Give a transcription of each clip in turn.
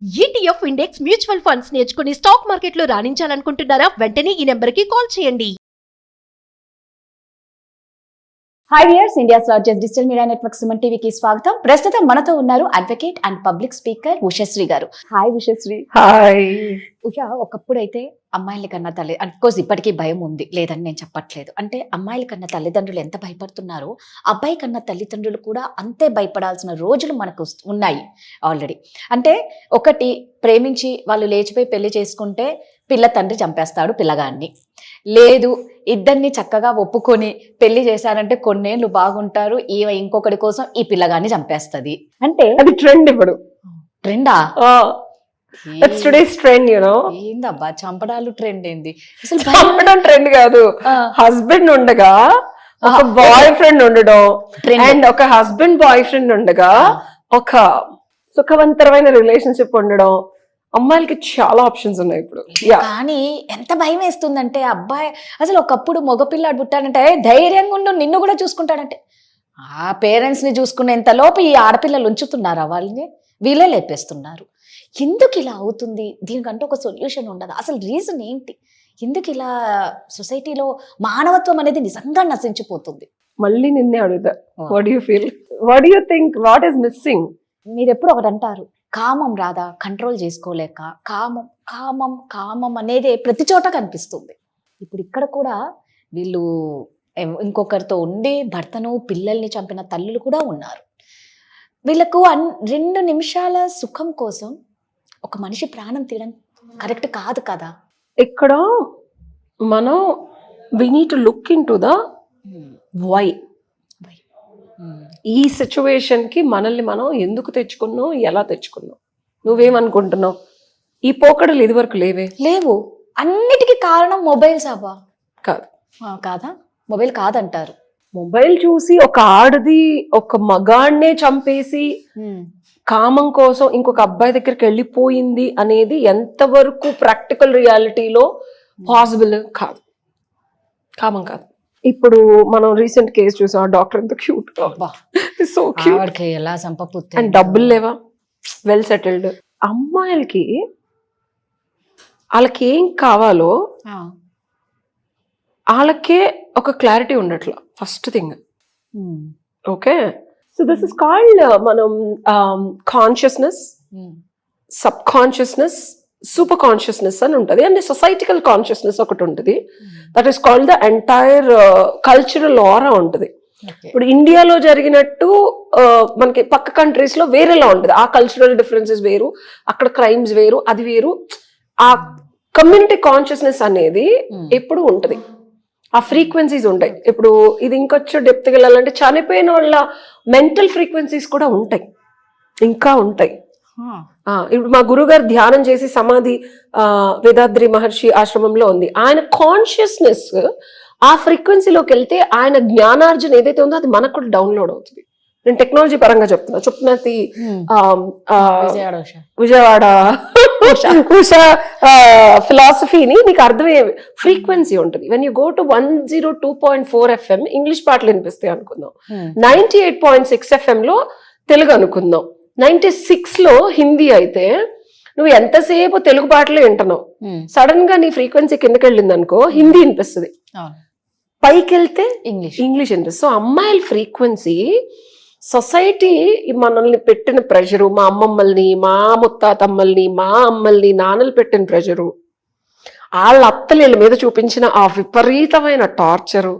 ETF index mutual funds నేర్చుకుని stock మార్కెట్లో రాణించాలనుకుంటున్నారా? వెంటనే ఈ నెంబర్కి కాల్ చేయండి. Hi viewers, India's largest digital media network Suman టీవీకి స్వాగతం. ప్రస్తుతం మనతో ఉన్నారు advocate and public speaker Ushasri గారు. హాయ్ ఉషశ్రీ. హాయ్. ఉష, ఒకప్పుడైతే అమ్మాయిల కన్నా తల్లి, అఫ్కోర్స్ ఇప్పటికీ భయం ఉంది, లేదని నేను చెప్పట్లేదు. అంటే అమ్మాయిల కన్నా తల్లిదండ్రులు ఎంత భయపడుతున్నారో అబ్బాయి కన్నా తల్లిదండ్రులు కూడా అంతే భయపడాల్సిన రోజులు మనకు ఉన్నాయి ఆల్రెడీ. అంటే ఒకటి, ప్రేమించి వాళ్ళు లేచిపోయి పెళ్లి చేసుకుంటే పిల్ల తండ్రి చంపేస్తాడు పిల్లగాన్ని. లేదు, ఇద్దరిని చక్కగా ఒప్పుకొని పెళ్లి చేశారంటే కొన్నేళ్ళు బాగుంటారు, ఇంకొకటి కోసం ఈ పిల్లగాన్ని చంపేస్తుంది. అంటే అది ట్రెండ్ ఇప్పుడు. ట్రెండా? It's today's trend, you know. ఏందబ్బా చంపడాలు ట్రెండ్ ఏంది? అసలు చంపడం ట్రెండ్ కాదు. హస్బెండ్ ఉండగా ఒక బాయ్ ఫ్రెండ్ ఉండడం, అండ్ ఒక హస్బెండ్ బాయ్ ఫ్రెండ్ ఉండగా ఒక సుఖవంతరమైన రిలేషన్షిప్ ఉండడం. అమ్మాయిలకి చాలా ఆప్షన్స్ ఉన్నాయి ఇప్పుడు. కానీ ఎంత భయం వేస్తుందంటే, అబ్బాయి అసలు ఒకప్పుడు మగపిల్లాడు పుట్టాడంటే ధైర్యంగా ఉండు, నిన్ను కూడా చూసుకుంటాడంటే, ఆ పేరెంట్స్ ని చూసుకునేంత లోపు ఈ ఆడపిల్లలు ఉంచుతున్నారా? వాళ్ళని వీళ్ళే లేపేస్తున్నారు. ఎందుకు ఇలా అవుతుంది? దీనికంటే ఒక సొల్యూషన్ ఉండదు. అసలు రీజన్ ఏంటి? ఎందుకు ఇలా సొసైటీలో మానవత్వం అనేది నిజంగా నశించిపోతుంది? మళ్ళీ నిన్నే అడుగుతా, what you feel, what you think, what is missing? మీరు ఎప్పుడు ఒకటి అంటారు, కామం రాదా కంట్రోల్ చేసుకోలేక. కామం కామం కామం అనేది ప్రతి చోట కనిపిస్తుంది. ఇప్పుడు ఇక్కడ కూడా వీళ్ళు ఇంకొకరితో ఉండి భర్తను పిల్లల్ని చంపిన తల్లులు కూడా ఉన్నారు. వీళ్ళకు 2 నిమిషాల సుఖం కోసం ఒక మనిషి ప్రాణం తీయడం కరెక్ట్ కాదు కదా. ఇక్కడ మనం we need to look into the why. ఈ సిచ్యువేషన్ కి మనల్ని మనం ఎందుకు తెచ్చుకున్నాం, ఎలా తెచ్చుకున్నాం? నువ్వేమనుకుంటున్నావు? ఈ పోకడలు ఇదివరకు లేవు. అన్నిటికీ కారణం మొబైల్స్ అబ్బా. కాదు. కాదా? మొబైల్ కాదంటారు. మొబైల్ చూసి ఒక ఆడది ఒక మగాడినే చంపేసి కామం కోసం ఇంకొక అబ్బాయి దగ్గరికి వెళ్ళిపోయింది అనేది ఎంతవరకు ప్రాక్టికల్ రియాలిటీలో పాసిబుల్? కాదు, కామం కాదు. ఇప్పుడు మనం రీసెంట్ కేసు చూసాం, డాక్టర్ ఎంత క్యూట్, సో క్యూట్, ఎలా సంపపుత్తే, అండ్ డబ్బులు లేవా, వెల్ సెటిల్డ్. అమ్మాయిలకి వాళ్ళకి ఏం కావాలో వాళ్ళకే ఒక క్లారిటీ ఉండట్లా. First thing, okay. So this is called మనం consciousness, sub consciousness, super consciousness అని ఉంటుంది. అండ్ సొసైటికల్ కాన్షియస్నెస్ ఒకటి ఉంటుంది. That is called the entire cultural aura ఉంటుంది. ఇప్పుడు ఇండియాలో జరిగినట్టు మనకి పక్క కంట్రీస్ లో వేరేలా ఉంటుంది. ఆ కల్చరల్ డిఫరెన్సెస్ వేరు, అక్కడ క్రైమ్స్ వేరు, అది వేరు. ఆ కమ్యూనిటీ కాన్షియస్నెస్ అనేది ఎప్పుడు ఉంటుంది, ఆ ఫ్రీక్వెన్సీస్ ఉంటాయి. ఇప్పుడు ఇది ఇంకొచ్చే డెప్త్కి వెళ్ళాలంటే చనిపోయిన వాళ్ళ మెంటల్ ఫ్రీక్వెన్సీస్ కూడా ఉంటాయి, ఇంకా ఉంటాయి. ఇప్పుడు మా గురువు గారు ధ్యానం చేసి సమాధి వేదాద్రి మహర్షి ఆశ్రమంలో ఉంది. ఆయన కాన్షియస్నెస్ ఆ ఫ్రీక్వెన్సీలోకి వెళ్తే ఆయన జ్ఞానార్జన ఏదైతే ఉందో అది మనకు కూడా డౌన్లోడ్ అవుతుంది. నేను టెక్నాలజీ పరంగా చెప్తున్నది విజయవాడ ఉషా ఫిలాసఫీని నీకు అర్థమయ్యే ఫ్రీక్వెన్సీ ఉంటుంది. When you go to 102.4 FM English పాటలు వినిపిస్తాయి అనుకుందాం, 98.6 FM లో తెలుగు అనుకుందాం, 96 లో హిందీ అయితే నువ్వు ఎంతసేపు తెలుగు పాటలు వింటున్నావు, సడన్ గా నీ ఫ్రీక్వెన్సీ కిందకి వెళ్ళింది అనుకో హిందీ వినిపిస్తుంది, పైకి వెళ్తే ఇంగ్లీష్ వినిపిస్తుంది. సో అమ్మాయిల ఫ్రీక్వెన్సీ సొసైటీ మనల్ని పెట్టిన ప్రెషరు, మా అమ్మమ్మల్ని, మా ముత్తాతమ్మల్ని, మా అమ్మల్ని, నాన్నలు పెట్టిన ప్రెషరు, వాళ్ళ అత్తల మీద చూపించిన ఆ విపరీతమైన టార్చరు.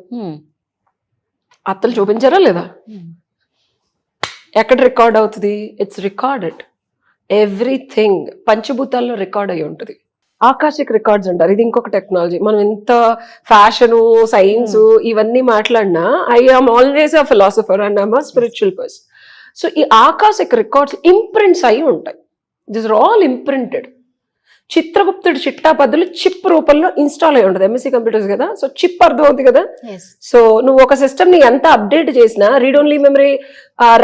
అత్తలు చూపించారా లేదా? ఎక్కడ రికార్డ్ అవుతుంది? It's recorded. ఎవ్రీథిం్ పంచభూతాల్లో రికార్డ్ అయి ఉంటుంది. ఆకాశిక్ రికార్డ్స్ అంటారు. ఇది ఇంకొక టెక్నాలజీ. మనం ఎంత ఫ్యాషను, సైన్స్ ఇవన్నీ మాట్లాడినా I am always a philosopher and I'm a spiritual person. So ఈ ఆకాశిక్ రికార్డ్స్ ఇంప్రింట్స్ అయి ఉంటాయి. This are all imprinted. చిత్రగుప్తుడి చిట్టాపద్దులు చిప్ రూపంలో ఇన్స్టాల్ అయి ఉంటుంది. ఎంఎస్సీ కంప్యూటర్స్ కదా, సో చిప్ అర్థం అవుతుంది కదా. సో నువ్వు ఒక సిస్టమ్ ని ఎంత అప్డేట్ చేసినా read only memory,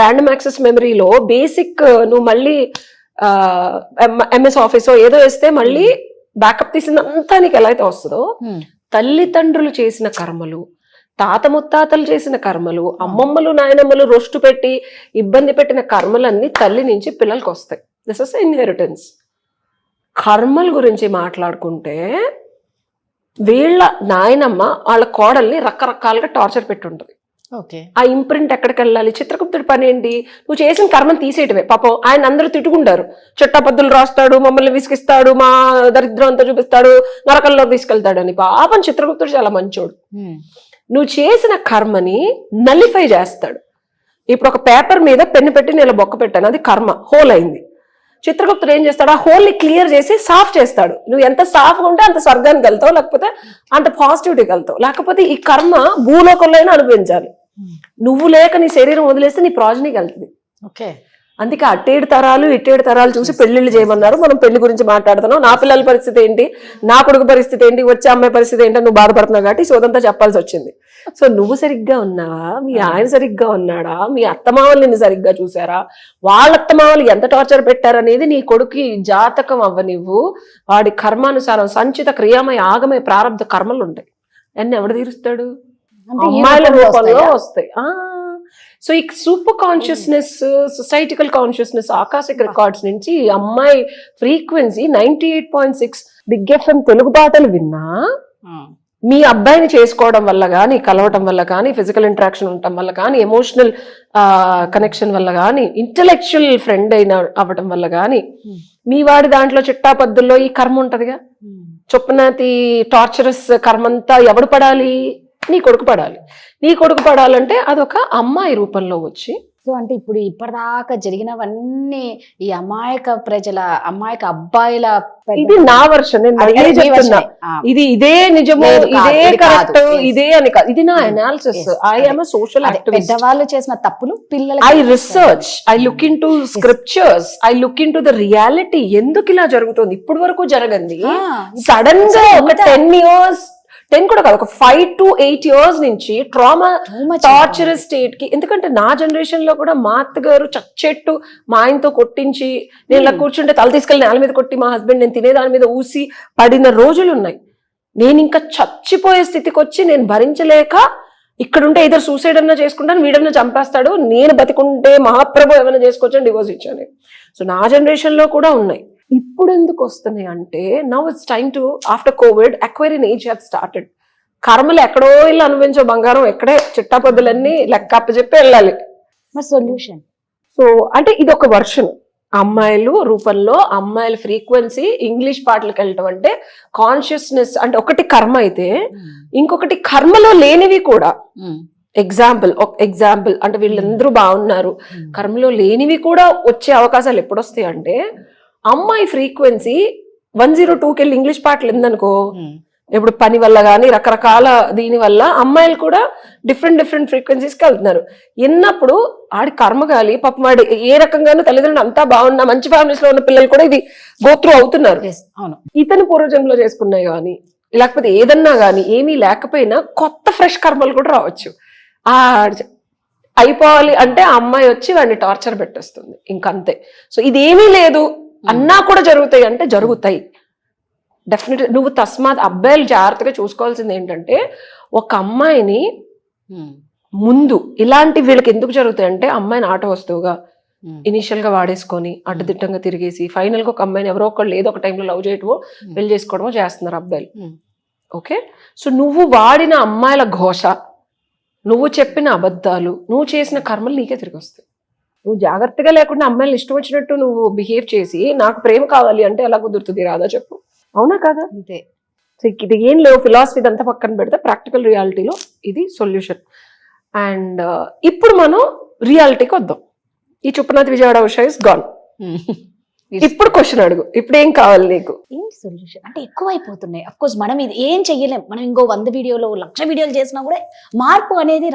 random access మెమరీలో బేసిక్ నువ్వు మళ్ళీ ఎంఎస్ ఆఫీసో ఏదో వేస్తే మళ్ళీ బ్యాకప్ తీసిందంతా నీకు ఎలా అయితే వస్తుందో, తల్లిదండ్రులు చేసిన కర్మలు, తాత ముత్తాతలు చేసిన కర్మలు, అమ్మమ్మలు నాయనమ్మలు రొస్టు పెట్టి ఇబ్బంది పెట్టిన కర్మలన్నీ తల్లి నుంచి పిల్లలకి వస్తాయి. This is inheritance. కర్మల గురించి మాట్లాడుకుంటే వీళ్ళ నాయనమ్మ వాళ్ళ కోడల్ని రకరకాలుగా టార్చర్ పెట్టుంటది. ఓకే. ఆ ఇంప్రింట్ ఎక్కడికి వెళ్ళాలి? చిత్రగుప్తుడి పని ఏంటి? నువ్వు చేసిన కర్మను తీసేయటమే. పాపం ఆయన అందరూ తిట్టుకుంటారు, చట్టపద్దులు రాస్తాడు, మమ్మల్ని విసిగిస్తాడు, మా దరిద్రం అంతా చూపిస్తాడు, నరకంలో తీసుకెళ్తాడు అని. పాపం చిత్రగుప్తుడు చాలా మంచోడు. నువ్వు చేసిన కర్మని నలిఫై చేస్తాడు. ఇప్పుడు ఒక పేపర్ మీద పెన్ను పెట్టి నేను బొక్క పెట్టాను, అది కర్మ, హోల్ అయింది. చిత్రగుప్తుడు ఏం చేస్తాడు? ఆ హోల్ ని క్లియర్ చేసి సాఫ్ చేస్తాడు. నువ్వు ఎంత సాఫ్గా ఉంటే అంత స్వర్గానికి వెళ్తావు, లేకపోతే అంత పాజిటివిటీకి వెళ్తావు. లేకపోతే ఈ కర్మ భూలోకంలో అనుభవించాలి. నువ్వు లేక నీ శరీరం వదిలేస్తే నీ ప్రాజనీకి వెళ్తుంది. ఓకే. అందుకే అట్టేడు తరాలు ఇట్టేడు తరాలు చూసి పెళ్లిళ్ళు చేయమన్నారు. మనం పెళ్లి గురించి మాట్లాడుతున్నాం. నా పిల్లల పరిస్థితి ఏంటి, నా కొడుకు పరిస్థితి ఏంటి, వచ్చే అమ్మాయి పరిస్థితి ఏంటి, నువ్వు బాధపడుతున్నావు కాబట్టి సోదంతా చెప్పాల్సి వచ్చింది. సో నువ్వు సరిగ్గా ఉన్నావా, మీ ఆయన సరిగ్గా ఉన్నాడా, మీ అత్తమావలు నిన్ను సరిగ్గా చూసారా, వాళ్ళ అత్తమావలు ఎంత టార్చర్ పెట్టారనేది నీ కొడుకు జాతకం అవ్వనివ్వు. వాడి కర్మానుసారం సంచిత క్రియామయ ఆగమయ ప్రారంభ కర్మలు ఉంటాయి. అన్ని ఎవడు తీరుస్తాడు? అమ్మాయిల రూపంలో వస్తాయి. సో ఈ సూపర్ కాన్షియస్నెస్, సొసైటికల్ కాన్షియస్నెస్, ఆకాశిక రికార్డ్స్ నుంచి ఈ అమ్మాయి ఫ్రీక్వెన్సీ 98.6 బిగ్ ఎఫ్ఎం తెలుగు పాటలు విన్నా మీ అబ్బాయిని చేసుకోవడం వల్ల కానీ, కలవటం వల్ల కానీ, ఫిజికల్ ఇంటరాక్షన్ ఉండటం వల్ల కానీ, ఎమోషనల్ కనెక్షన్ వల్ల కానీ, ఇంటలెక్చువల్ ఫ్రెండ్ అవ్వటం వల్ల కానీ, మీ వాడి దాంట్లో చిట్టాపద్దుల్లో ఈ కర్మ ఉంటదిగా. చొప్పునాతి టార్చరస్ కర్మంతా ఎవడు పడాలి? నీ కొడుకు పడాలి. నీ కొడుకు పడాలంటే అదొక అమ్మాయి రూపంలో వచ్చి. సో అంటే ఇప్పుడు ఇప్పటిదాకా జరిగినవన్నీ ఈ అమాయక ప్రజల, అమాయక అబ్బాయిల, ఇది నా వర్షన్, నేను మళ్ళీ చెప్తున్నా. ఇదే నిజము, ఇదే కరెక్ట్, ఇదే అని కాదు. ఇది నా analysis. I am a social activist. పెద్దవాళ్ళు చేసిన తప్పులు పిల్లలు, I research, I look in to scriptures, I look into the reality. ఎందుకు ఇలా జరుగుతుంది? ఇప్పటి వరకు జరగంది సడన్ గా ఒక 10 years, 10 కూడా కాదు, ఒక 5 to 8 years నుంచి ట్రామా, టార్చర్ స్టేట్ కి. ఎందుకంటే నా జనరేషన్ లో కూడా మా అత్తగారు చచ్చెట్టు మా ఆయనతో కొట్టించి, నేను ఇలా కూర్చుంటే తల తీసుకెళ్ళి నేల మీద కొట్టి, మా హస్బెండ్ నేను తినే దాని మీద ఊసి పడిన రోజులు ఉన్నాయి. నేను ఇంకా చచ్చిపోయే స్థితికి వచ్చి నేను భరించలేక ఇక్కడుంటే ఇద్దరు సూసైడ్ అన్నా చేసుకుంటాను, వీడన్నా చంపేస్తాడు, నేను బతికుంటే మహాప్రభు ఏమైనా చేసుకోవచ్చని డివోర్స్ ఇచ్చాను. సో నా జనరేషన్ లో కూడా ఉన్నాయి. ఇప్పుడు ఎందుకు వస్తున్నాయి అంటే, now it's time to, after Covid acquiring age have started. కర్మలు ఎక్కడో ఇల్లు అనుభవించే బంగారం ఎక్కడే చిట్టాపొద్దులన్నీ లెక్క అప్పచెప్పి వెళ్ళాలి. సొల్యూషన్. సో అంటే ఇది ఒక వర్షన్. అమ్మాయిలు రూపంలో అమ్మాయిల ఫ్రీక్వెన్సీ ఇంగ్లీష్ పాటలకు వెళ్ళటం అంటే కాన్షియస్నెస్. అంటే ఒకటి కర్మ అయితే ఇంకొకటి కర్మలో లేనివి కూడా. ఎగ్జాంపుల్ అంటే వీళ్ళందరూ బాగున్నారు, కర్మలో లేనివి కూడా వచ్చే అవకాశాలు ఎప్పుడు వస్తాయి అంటే, అమ్మాయి ఫ్రీక్వెన్సీ 102కి వెళ్ళి ఇంగ్లీష్ పాటలు ఎందనుకో, ఇప్పుడు పని వల్ల కానీ రకరకాల దీని వల్ల అమ్మాయిలు కూడా డిఫరెంట్ ఫ్రీక్వెన్సీస్కి వెళ్తున్నారు. ఎన్నప్పుడు ఆడి కర్మగాలి పాపం, వాడి ఏ రకంగానూ తల్లిదండ్రులు అంతా బాగున్నా, మంచి ఫ్యామిలీస్ లో ఉన్న పిల్లలు కూడా ఇది గోత్రూ అవుతున్నారు. ఇతను పూర్వజన్మలో చేసుకున్నాయి కానీ, లేకపోతే ఏదన్నా కానీ ఏమీ లేకపోయినా కొత్త ఫ్రెష్ కర్మలు కూడా రావచ్చు. ఆ అయిపోవాలి అంటే ఆ అమ్మాయి వచ్చి వాడిని టార్చర్ పెట్టేస్తుంది, ఇంకంతే. సో ఇదేమీ లేదు అన్నా కూడా జరుగుతాయి అంటే జరుగుతాయి డెఫినెట్. నువ్వు తస్మాత్ అబ్బాయిలు జాగ్రత్తగా చూసుకోవాల్సింది ఏంటంటే, ఒక అమ్మాయిని ముందు ఇలాంటి వీళ్ళకి ఎందుకు జరుగుతాయి అంటే, అమ్మాయిని ఆట వస్తువుగా ఇనిషియల్ గా వాడేసుకొని అడ్డదిట్టంగా తిరిగేసి ఫైనల్ గా ఒక అమ్మాయిని ఎవరో ఒకళ్ళు ఏదో ఒక టైంలో లవ్ చేయటమో పెళ్లి చేసుకోవడమో చేస్తున్నారు అబ్బాయిలు. ఓకే, సో నువ్వు వాడిన అమ్మాయిల ఘోష, నువ్వు చెప్పిన అబద్ధాలు, నువ్వు చేసిన కర్మలు నీకే తిరిగి వస్తాయి. నువ్వు జాగ్రత్తగా లేకుండా అమ్మాయిలు ఇష్టం వచ్చినట్టు నువ్వు బిహేవ్ చేసి నాకు ప్రేమ కావాలి అంటే ఎలా కుదురుతుంది? రాదా చెప్పు, అవునా కాదా? అంతే. ఇది ఏం లేవు, ఫిలాసఫీ అంతా పక్కన పెడితే ప్రాక్టికల్ రియాలిటీలో ఇది సొల్యూషన్. అండ్ ఇప్పుడు మనం రియాలిటీకి వద్దాం. ఈ చుప్పనాథ్ విజయవాడ ఉషా ఇస్ గాన్. ఇప్పుడు క్వశ్చన్ అడుగు, ఇప్పుడు ఏం కావాలి నీకు? ఏంటి సొల్యూషన్? అంటే ఎక్కువ అయిపోతున్నాయి. అఫ్ కోర్స్ మనం ఇది ఏం చెయ్యలేం. మనం ఇంకో 100 వీడియోలు 1,00,000 వీడియోలు చేసినా కూడా మార్పు అనేది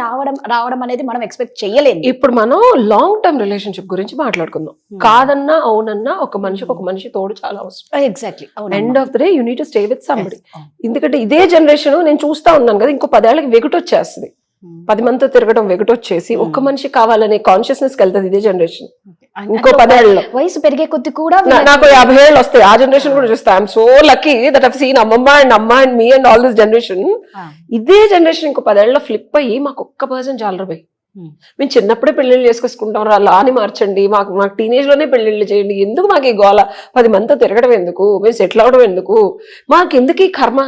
రావడం అనేది మనం ఎక్స్పెక్ట్ చెయ్యలేం. ఇప్పుడు మనం లాంగ్ టర్మ్ రిలేషన్షిప్ గురించి మాట్లాడుకుందాం. కాదన్నా అవునన్నా ఒక మనిషి తోడు చాలా అవసరం. Exactly. End of the day you need to stay with somebody. ఎందుకంటే ఇదే జనరేషన్ నేను చూస్తా ఉన్నాను కదా, ఇంకో 10 ఏళ్ళకి వెగుటొచ్చేస్తుంది. 10 మందితో తిరగడం వెగుటొచ్చేసి ఒక్క మనిషి కావాలనే కాన్షియస్నెస్ వెళ్తుంది ఇదే జనరేషన్. ఇంకో 10 ఏళ్ళలో వయసు పెరిగే కొద్ది కూడా నాకు 50 ఏళ్ళు వస్తాయి. ఆ జనరేషన్ కూడా చూస్తా. I'm so lucky that I've seen అమ్మ and me and all this generation. ఇదే జనరేషన్ ఇంకో 10 ఏళ్ళలో ఫ్లిప్ అయ్యి మాకు ఒక్క పర్సన్ చాలరు పోయి మేము చిన్నప్పుడే పెళ్లిళ్ళు చేసుకొసుకుంటాం రా, లాని మార్చండి, మాకు టీనేజ్ లోనే పెళ్లిళ్ళు చేయండి, ఎందుకు మాకు ఈ గోల, 10 మందితో తిరగడం ఎందుకు, మేము సెటిల్ అవడం ఎందుకు, మాకు ఎందుకు ఈ కర్మ,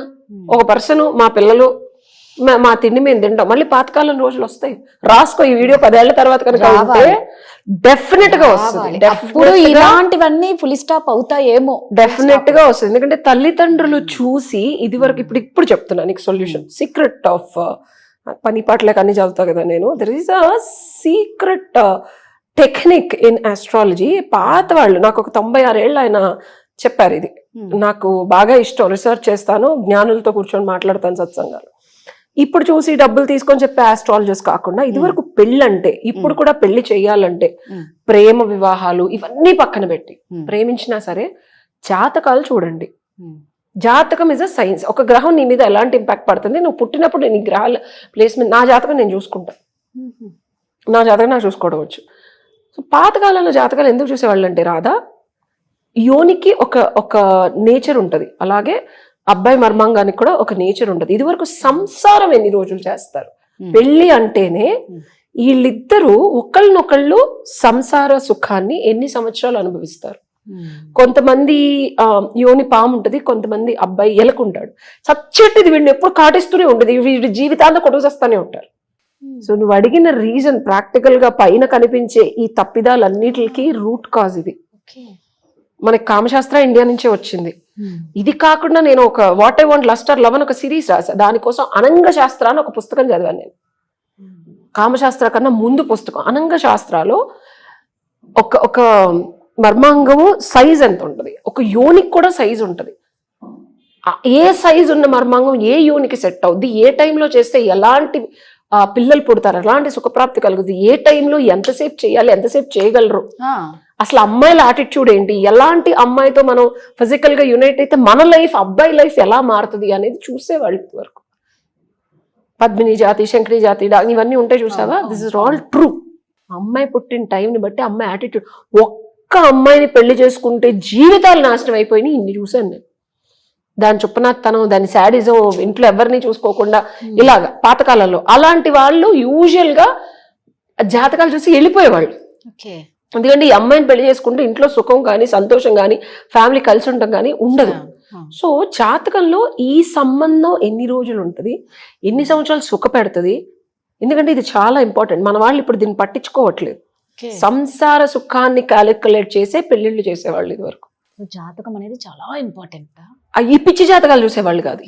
ఒక పర్సన్ మా పిల్లలు మా తిండి మేము తింటాం, మళ్ళీ పాతకాలం రోజులు వస్తాయి. రాసుకో ఈ వీడియో 10 ఏళ్ల తర్వాత కనుక డెఫినెట్ గా వస్తుంది. అప్పుడు ఇలాంటివన్నీ ఫుల్ స్టాప్ అవుతాయేమో, డెఫినెట్ గా వస్తుంది. ఎందుకంటే తల్లిదండ్రులు చూసి ఇది వరకు ఇప్పుడు చెప్తున్నా నీకు సొల్యూషన్, సీక్రెట్ ఆఫ్ పని పాటలకు అన్ని చదువుతా కదా నేను. There is a secret technique in astrology. పాత వాళ్ళు నాకు ఒక 96 ఏళ్ళు ఆయన చెప్పారు. ఇది నాకు బాగా ఇష్టం, రీసెర్చ్ చేస్తాను, జ్ఞానులతో కూర్చొని మాట్లాడతాను సత్సంగాలు. ఇప్పుడు చూసి డబ్బులు తీసుకొని చెప్పే ఆస్ట్రాలజర్స్ కాకుండా ఇది వరకు పెళ్ళంటే, ఇప్పుడు కూడా పెళ్లి చెయ్యాలంటే ప్రేమ వివాహాలు ఇవన్నీ పక్కన పెట్టి, ప్రేమించినా సరే జాతకాలు చూడండి. జాతకం ఇస్ అ సైన్స్. ఒక గ్రహం నీ మీద ఎలాంటి ఇంపాక్ట్ పడుతుంది, నువ్వు పుట్టినప్పుడు నేను ఈ గ్రహాల ప్లేస్మెంట్, నా జాతకం నేను చూసుకుంటా, నా జాతకం నాకు చూసుకోవడం వచ్చు. సో పాతకాలంలో జాతకాలు ఎందుకు చూసేవాళ్ళు అంటే రాధా, యోనికి ఒక నేచర్ ఉంటుంది, అలాగే అబ్బాయి మర్మాంగానికి కూడా ఒక నేచర్ ఉంటుంది. ఇది వరకు సంసారం ఎన్ని రోజులు చేస్తారు, పెళ్లి అంటేనే వీళ్ళిద్దరూ ఒకళ్ళనొకళ్ళు సంసార సుఖాన్ని ఎన్ని సంవత్సరాలు అనుభవిస్తారు. కొంతమంది యోని పాము ఉంటది, కొంతమంది అబ్బాయి ఎలకుంటాడు, సచ్చెట్టిది వీడిని ఎప్పుడు కాటిస్తూనే ఉంటుంది, వీడి జీవితాంతా కొట్టుకొస్తానే ఉంటారు. సో నువ్వు అడిగిన రీజన్ ప్రాక్టికల్ గా పైన కనిపించే ఈ తప్పిదాలన్నిటికి రూట్ కాజ్ ఇది. మనకి కామశాస్త్ర ఇండియా నుంచే వచ్చింది. ఇది కాకుండా నేను ఒక what I want lust or love అని ఒక సిరీస్ రాసా, దానికోసం అనంగ శాస్త్ర అని ఒక పుస్తకం చదివాను నేను. కామశాస్త్ర కన్నా ముందు పుస్తకం. అనంగ శాస్త్రాలో ఒక మర్మాంగము సైజ్ ఎంత ఉంటుంది, ఒక యోనికి కూడా సైజ్ ఉంటుంది. ఏ సైజ్ ఉన్న మర్మాంగం ఏ యోనికి సెట్ అవుద్ది, ఏ టైంలో చేస్తే ఎలాంటి పిల్లలు పుడతారు, ఎలాంటి సుఖప్రాప్తి కలుగుతుంది, ఏ టైంలో ఎంతసేపు చేయాలి, ఎంతసేపు చేయగలరు, అసలు అమ్మాయిల యాటిట్యూడ్ ఏంటి, ఎలాంటి అమ్మాయితో మనం ఫిజికల్ గా యునైట్ అయితే మన లైఫ్, అబ్బాయి లైఫ్ ఎలా మారుతుంది అనేది చూసేవాళ్ళు వరకు. పద్మిని జాతి, శంకరి జాతి ఇవన్నీ ఉంటాయి చూసావా, దిస్ ఇస్ ఆల్ ట్రూ. అమ్మాయి పుట్టిన టైంని బట్టి అమ్మాయి యాటిట్యూడ్. ఒక్క అమ్మాయిని పెళ్లి చేసుకుంటే జీవితాలు నాశనం అయిపోయినాయి, ఇన్ని చూశాను నేను. దాని చుప్పనాతనం, దాని శాడిజం, ఇంట్లో ఎవరిని చూసుకోకుండా ఇలాగా పాతకాలంలో. అలాంటి వాళ్ళు యూజువల్ గా జాతకాలు చూసి వెళ్ళిపోయేవాళ్ళు. ఎందుకంటే ఈ అమ్మాయిని పెళ్లి చేసుకుంటే ఇంట్లో సుఖం కానీ, సంతోషం కానీ, ఫ్యామిలీ కలిసి ఉండటం కానీ ఉండదు. సో జాతకంలో ఈ సంబంధం ఎన్ని రోజులు ఉంటుంది, ఎన్ని సంవత్సరాలు సుఖ పెడుతుంది, ఎందుకంటే ఇది చాలా ఇంపార్టెంట్. మన వాళ్ళు ఇప్పుడు దీన్ని పట్టించుకోవట్లేదు. సంసార సుఖాన్ని క్యాలిక్యులేట్ చేసే పెళ్లిళ్ళు చేసేవాళ్ళు ఇది వరకు. జాతకం అనేది చాలా ఇంపార్టెంట్. ఈ పిచ్చి జాతకాలు చూసేవాళ్ళు కాదు,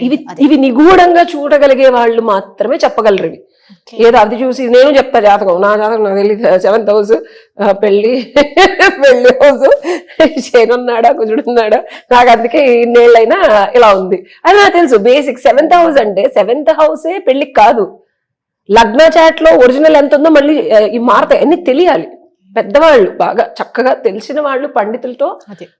ఇవి నిగూఢంగా చూడగలిగే వాళ్ళు మాత్రమే చెప్పగలరు ఇవి. ఏదో అది చూసి నేను చెప్తా జాతకం, నా జాతకం నాకు తెలియదు, 7th house పెళ్లి హౌస్, శనున్నాడా కుజుడున్నాడా, నాకు అందుకే ఇన్నేళ్ళైనా ఇలా ఉంది అని నాకు తెలుసు. బేసిక్ 7th house అంటే 7th house పెళ్లికి కాదు, లగ్న చాట్ లో ఒరిజినల్ ఎంత ఉందో మళ్ళీ ఈ మారతాయి అన్ని తెలియాలి. పెద్దవాళ్ళు బాగా చక్కగా తెలిసిన వాళ్ళు పండితులతో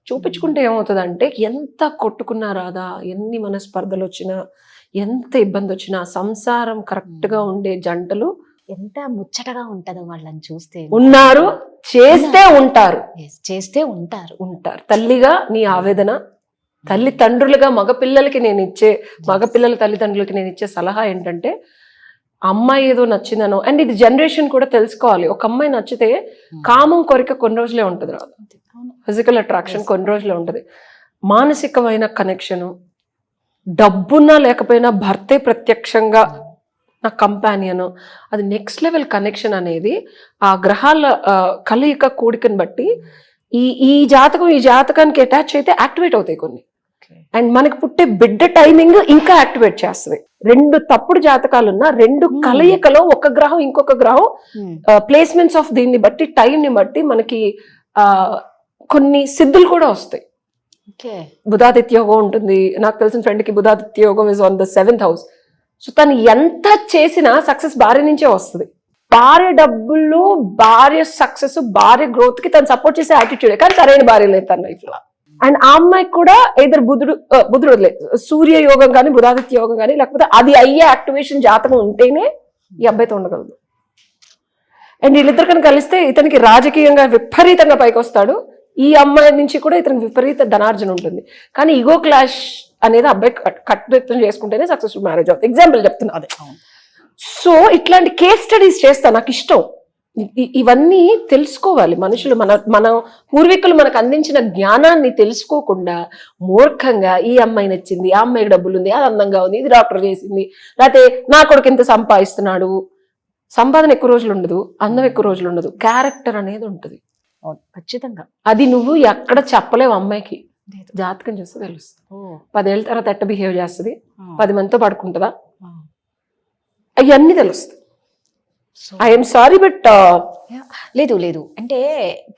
చూపించుకుంటే ఏమవుతుందంటే, ఎంత కొట్టుకున్నా రాదా, ఎన్ని మనస్పర్ధలు వచ్చినా, ఎంత ఇబ్బంది వచ్చినా, సంసారం కరెక్ట్ గా ఉండే జంటలు ఎంత ముచ్చటగా ఉంటదో వాళ్ళని చూస్తే. ఉన్నారు, చేస్తే ఉంటారు, చేస్తే ఉంటారు. తల్లిగా నీ ఆవేదన, తల్లిదండ్రులుగా మగపిల్లలకి మగపిల్లల తల్లిదండ్రులకి నేను ఇచ్చే సలహా ఏంటంటే, అమ్మాయి ఏదో నచ్చిందనో, అండ్ ఇది జనరేషన్ కూడా తెలుసుకోవాలి. ఒక అమ్మాయి నచ్చితే కామం కోరిక కొన్ని రోజులే ఉంటుంది రాదు, ఫిజికల్ అట్రాక్షన్ కొన్ని రోజులే ఉంటుంది. మానసికమైన కనెక్షను, డబ్బున్నా లేకపోయినా భర్తే ప్రత్యక్షంగా నా కంపానియన్, అది నెక్స్ట్ లెవెల్ కనెక్షన్ అనేది ఆ గ్రహాల కలయిక కూడికని బట్టి ఈ జాతకానికి అటాచ్ అయితే యాక్టివేట్ అవుతాయి కొన్ని. అండ్ మనకి పుట్టే బిడ్డ టైమింగ్ ఇంకా యాక్టివేట్ చేస్తుంది. 2 తప్పుడు జాతకాలున్నా 2 కలయికలో ఒక గ్రహం ఇంకొక గ్రహం ప్లేస్మెంట్స్ ఆఫ్ దీన్ని బట్టి, టైం ని బట్టి మనకి కొన్ని సిద్ధులు కూడా వస్తాయి. బుధాదిత్య యోగం ఉంటుంది, నాకు తెలిసిన ఫ్రెండ్ కి బుధాదిత్య యోగం is on the 7th house. So తను ఎంత చేసినా సక్సెస్ భార్య నుంచే వస్తుంది. భార్య డబ్బులు, భార్య సక్సెస్, భార్య గ్రోత్ కి తను సపోర్ట్ చేసే యాటిట్యూడ్, కానీ సరైన భార్య లేదు తన లైఫ్ లో. అండ్ ఆ అమ్మాయికి కూడా ఇద్దరు బుధుడు సూర్య యోగం కానీ, బుధాదిత్య యోగం కానీ, లేకపోతే అది అయ్యే యాక్టివేషన్ జాతకం ఉంటేనే ఈ అబ్బాయితో ఉండగలదు. అండ్ వీళ్ళిద్దరు కనుక కలిస్తే ఇతనికి రాజకీయంగా విపరీతంగా పైకి వస్తాడు, ఈ అమ్మాయి నుంచి కూడా ఇతనికి విపరీత ధనార్జన ఉంటుంది. కానీ ఈగో క్లాష్ అనేది అబ్బాయి కట్టుదిట్టం చేసుకుంటేనే సక్సెస్ఫుల్ మ్యారేజ్ అవుతుంది. ఎగ్జాంపుల్ చెప్తున్నా అదే. సో ఇట్లాంటి కేస్ స్టడీస్ చేస్తా, నాకు ఇష్టం. ఇవన్నీ తెలుసుకోవాలి మనుషులు. మన పూర్వీకులు మనకు అందించిన జ్ఞానాన్ని తెలుసుకోకుండా మూర్ఖంగా ఈ అమ్మాయి నచ్చింది, ఆ అమ్మాయికి డబ్బులు ఉంది, అది అందంగా ఉంది, ఇది డాక్టర్ చేసింది, లేకపోతే నా కొడుకు ఎంత సంపాదిస్తున్నాడు. సంపాదన ఎక్కువ రోజులు ఉండదు, అందం ఎక్కువ రోజులు ఉండదు, క్యారెక్టర్ అనేది ఉంటుంది. ఖచ్చితంగా అది నువ్వు ఎక్కడ చెప్పలేవు. అమ్మాయికి జాతకం చూస్తే తెలుస్తుంది. 10 ఏళ్ళ తర్వాత ఎట్ట బిహేవ్ చేస్తుంది, 10 మందితో పడుకుంటుందా, అవన్నీ తెలుస్తుంది. ఐఎమ్ సారీ బట్ లేదు లేదు అంటే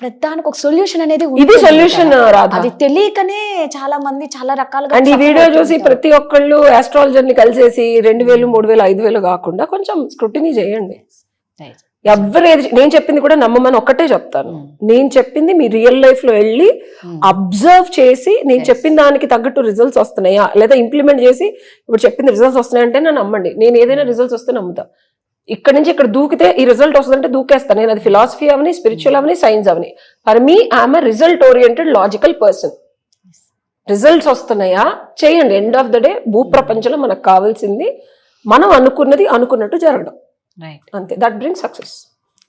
ప్రతిదానికి ఒక సొల్యూషన్ అనేది ఇది ఉంటుంది సొల్యూషన్ కదా. రాదు. అది తెలియకనే చాలా మంది చాలా రకాలుగా అండ్ ఈ suffer వీడియో చూసి అవుతుంటారు. ప్రతి ఒక్కళ్ళు ఆస్ట్రాలజర్ ని కలిసేసి 2000, 3000, 5000 కాకుండా కొంచెం స్క్రూటినీ చేయండి. Right. ఎవరేది నేను చెప్పింది కూడా నమ్మమని ఒక్కటే చెప్తాను. నేను చెప్పింది మీ రియల్ లైఫ్ లో వెళ్ళి అబ్జర్వ్ చేసి నేను చెప్పిన దానికి తగ్గట్టు రిజల్ట్స్ వస్తున్నాయా లేదా ఇంప్లిమెంట్ చేసి ఇప్పుడు చెప్పింది రిజల్ట్స్ వస్తున్నాయంటే నేను నమ్మండి. నేను ఏదైనా రిజల్ట్స్ వస్తే నమ్ముతా. ఇక్కడ నుంచి ఇక్కడ దూకితే ఈ రిజల్ట్ వస్తుందంటే దూకేస్తాను. నేను అది philosophy Avani, spiritual Avani, science Avani. For me I'm a result oriented logical person. Results వస్తున్నాయా చేయండి. ఎండ్ ఆఫ్ ద డే భూప్రపంచంలో మనకు కావాల్సింది మనం అనుకున్నది అనుకున్నట్టు జరగడం. Right. అంతే. That bring success.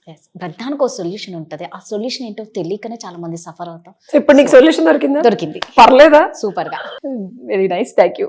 Yes. ప్రతిదానికి ఒక సొల్యూషన్ ఉంటది. ఆ సొల్యూషన్ ఏంటో తెలియకనే చాలా మంది సఫర్ అవుతాం. ఇప్పుడు నీకు సొల్యూషన్ దొరికిందా? దొరికింది. పర్లేదా? సూపర్ గా. Very nice. Thank you.